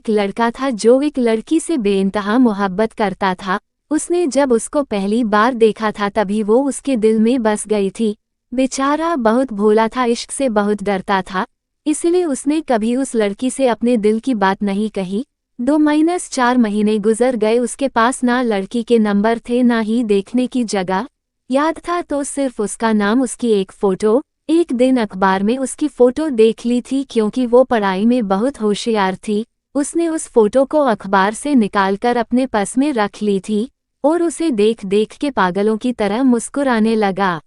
एक लड़का था जो एक लड़की से बेइंतहा मोहब्बत करता था। उसने जब उसको पहली बार देखा था तभी वो उसके दिल में बस गई थी। बेचारा बहुत भोला था, इश्क से बहुत डरता था, इसलिए उसने कभी उस लड़की से अपने दिल की बात नहीं कही। 2-4 महीने गुजर गए, उसके पास ना लड़की के नंबर थे ना ही देखने की जगह याद था, तो सिर्फ उसका नाम, उसकी एक फोटो। एक दिन अखबार में उसकी फोटो देख ली थी, क्योंकि वो पढ़ाई में बहुत होशियार थी। उसने उस फोटो को अखबार से निकालकर अपने पर्स में रख ली थी और उसे देख देख के पागलों की तरह मुस्कुराने लगा।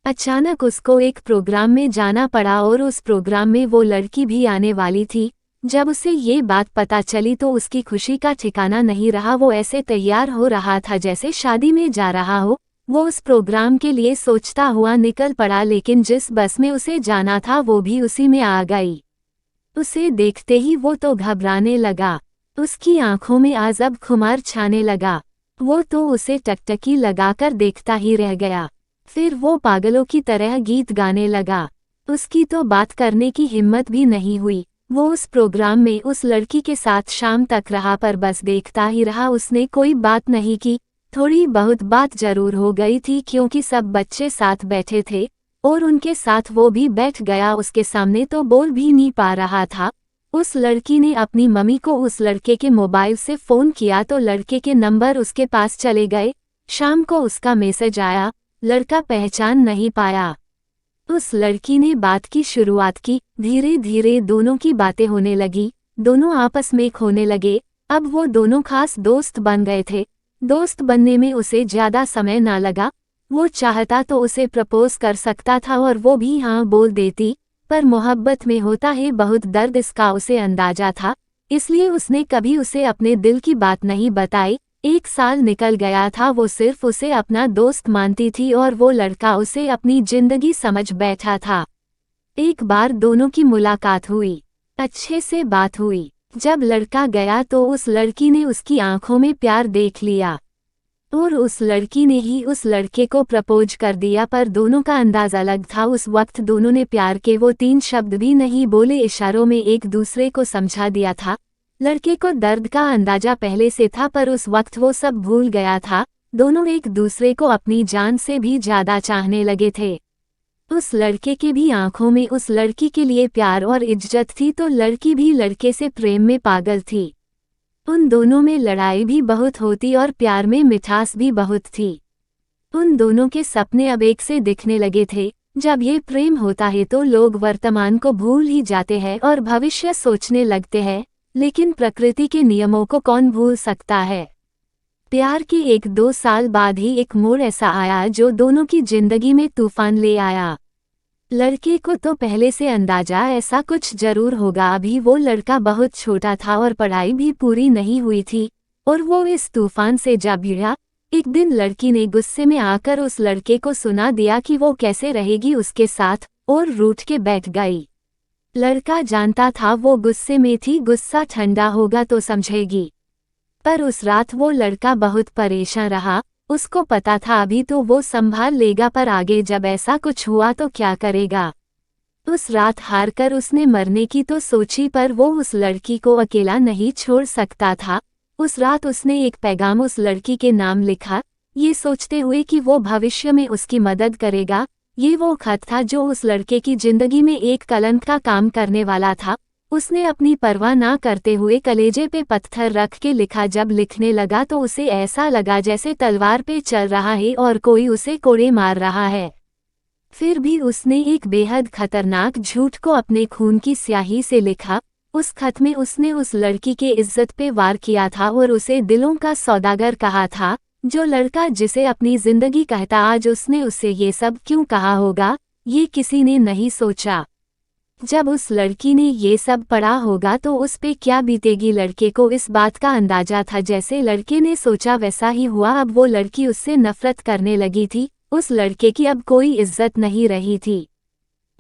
अचानक उसको एक प्रोग्राम में जाना पड़ा और उस प्रोग्राम में वो लड़की भी आने वाली थी। जब उसे ये बात पता चली तो उसकी खुशी का ठिकाना नहीं रहा। वो ऐसे तैयार हो रहा था जैसे शादी में जा रहा हो। वो उस प्रोग्राम के लिए सोचता हुआ निकल पड़ा, लेकिन जिस बस में उसे जाना था वो भी उसी में आ गई। उसे देखते ही वो तो घबराने लगा, उसकी आंखों में अजब खुमार छाने लगा। वो तो उसे टकटकी लगाकर देखता ही रह गया। फिर वो पागलों की तरह गीत गाने लगा। उसकी तो बात करने की हिम्मत भी नहीं हुई। वो उस प्रोग्राम में उस लड़की के साथ शाम तक रहा, पर बस देखता ही रहा। उसने कोई बात नहीं की। थोड़ी बहुत बात जरूर हो गई थी, क्योंकि सब बच्चे साथ बैठे थे और उनके साथ वो भी बैठ गया। उसके सामने तो बोल भी नहीं पा रहा था। उस लड़की ने अपनी मम्मी को उस लड़के के मोबाइल से फ़ोन किया तो लड़के के नंबर उसके पास चले गए। शाम को उसका मैसेज आया, लड़का पहचान नहीं पाया। उस लड़की ने बात की शुरुआत की। धीरे धीरे दोनों की बातें होने लगी, दोनों आपस में खोने लगे। अब वो दोनों खास दोस्त बन गए थे। दोस्त बनने में उसे ज़्यादा समय ना लगा। वो चाहता तो उसे प्रपोज कर सकता था और वो भी हाँ बोल देती, पर मोहब्बत में होता है बहुत दर्द, इसका उसे अंदाजा था। इसलिए उसने कभी उसे अपने दिल की बात नहीं बताई। 1 साल निकल गया था, वो सिर्फ उसे अपना दोस्त मानती थी और वो लड़का उसे अपनी जिंदगी समझ बैठा था। एक बार दोनों की मुलाकात हुई, अच्छे से बात हुई। जब लड़का गया तो उस लड़की ने उसकी आंखों में प्यार देख लिया और उस लड़की ने ही उस लड़के को प्रपोज कर दिया, पर दोनों का अंदाज़ा अलग था। उस वक्त दोनों ने प्यार के वो 3 शब्द भी नहीं बोले, इशारों में एक दूसरे को समझा दिया था। लड़के को दर्द का अंदाजा पहले से था, पर उस वक्त वो सब भूल गया था। दोनों एक दूसरे को अपनी जान से भी ज़्यादा चाहने लगे थे। उस लड़के की भी आंखों में उस लड़की के लिए प्यार और इज्जत थी, तो लड़की भी लड़के से प्रेम में पागल थी। उन दोनों में लड़ाई भी बहुत होती और प्यार में मिठास भी बहुत थी। उन दोनों के सपने अब एक से दिखने लगे थे। जब ये प्रेम होता है तो लोग वर्तमान को भूल ही जाते हैं और भविष्य सोचने लगते हैं, लेकिन प्रकृति के नियमों को कौन भूल सकता है। प्यार के 1-2 साल बाद ही एक मोड़ ऐसा आया जो दोनों की जिंदगी में तूफान ले आया। लड़के को तो पहले से अंदाजा ऐसा कुछ जरूर होगा। अभी वो लड़का बहुत छोटा था और पढ़ाई भी पूरी नहीं हुई थी और वो इस तूफान से जा भिड़ा। एक दिन लड़की ने गुस्से में आकर उस लड़के को सुना दिया कि वो कैसे रहेगी उसके साथ, और रूठ के बैठ गई। लड़का जानता था वो गुस्से में थी, गुस्सा ठंडा होगा तो समझेगी, पर उस रात वो लड़का बहुत परेशान रहा। उसको पता था अभी तो वो संभाल लेगा, पर आगे जब ऐसा कुछ हुआ तो क्या करेगा। उस रात हारकर उसने मरने की तो सोची, पर वो उस लड़की को अकेला नहीं छोड़ सकता था। उस रात उसने एक पैगाम उस लड़की के नाम लिखा, ये सोचते हुए कि वो भविष्य में उसकी मदद करेगा। ये वो खत था जो उस लड़के की जिंदगी में एक कलंक का काम करने वाला था। उसने अपनी परवाह ना करते हुए कलेजे पे पत्थर रख के लिखा। जब लिखने लगा तो उसे ऐसा लगा जैसे तलवार पे चल रहा है और कोई उसे कोड़े मार रहा है। फिर भी उसने एक बेहद खतरनाक झूठ को अपने खून की स्याही से लिखा। उस खत में उसने उस लड़की के इज्जत पे वार किया था और उसे दिलों का सौदागर कहा था। जो लड़का जिसे अपनी जिंदगी कहता, आज उसने उससे ये सब क्यों कहा होगा, ये किसी ने नहीं सोचा। जब उस लड़की ने ये सब पढ़ा होगा तो उस पे क्या बीतेगी। लड़के को इस बात का अंदाजा था, जैसे लड़के ने सोचा वैसा ही हुआ। अब वो लड़की उससे नफरत करने लगी थी। उस लड़के की अब कोई इज्जत नहीं रही थी।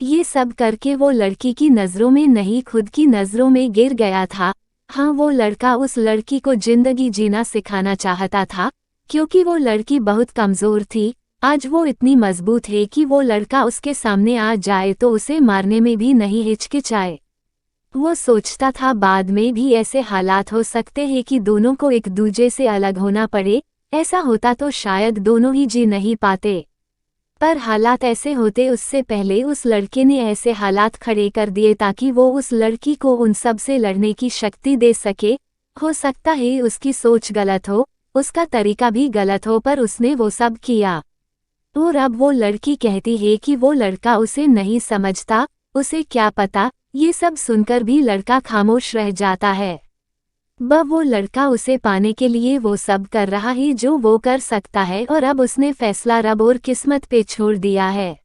ये सब करके वो लड़की की नज़रों में नहीं, खुद की नज़रों में गिर गया था। हाँ, वो लड़का उस लड़की को जिंदगी जीना सिखाना चाहता था, क्योंकि वो लड़की बहुत कमज़ोर थी। आज वो इतनी मजबूत है कि वो लड़का उसके सामने आ जाए तो उसे मारने में भी नहीं हिचकिचाए। वो सोचता था बाद में भी ऐसे हालात हो सकते हैं कि दोनों को एक दूजे से अलग होना पड़े, ऐसा होता तो शायद दोनों ही जी नहीं पाते। पर हालात ऐसे होते उससे पहले उस लड़के ने ऐसे हालात खड़े कर दिए ताकि वो उस लड़की को उन सब से लड़ने की शक्ति दे सके। हो सकता है उसकी सोच गलत हो, उसका तरीका भी गलत हो, पर उसने वो सब किया। और अब वो लड़की कहती है कि वो लड़का उसे नहीं समझता, उसे क्या पता। ये सब सुनकर भी लड़का खामोश रह जाता है। वो लड़का उसे पाने के लिए वो सब कर रहा है जो वो कर सकता है, और अब उसने फैसला रब और किस्मत पे छोड़ दिया है।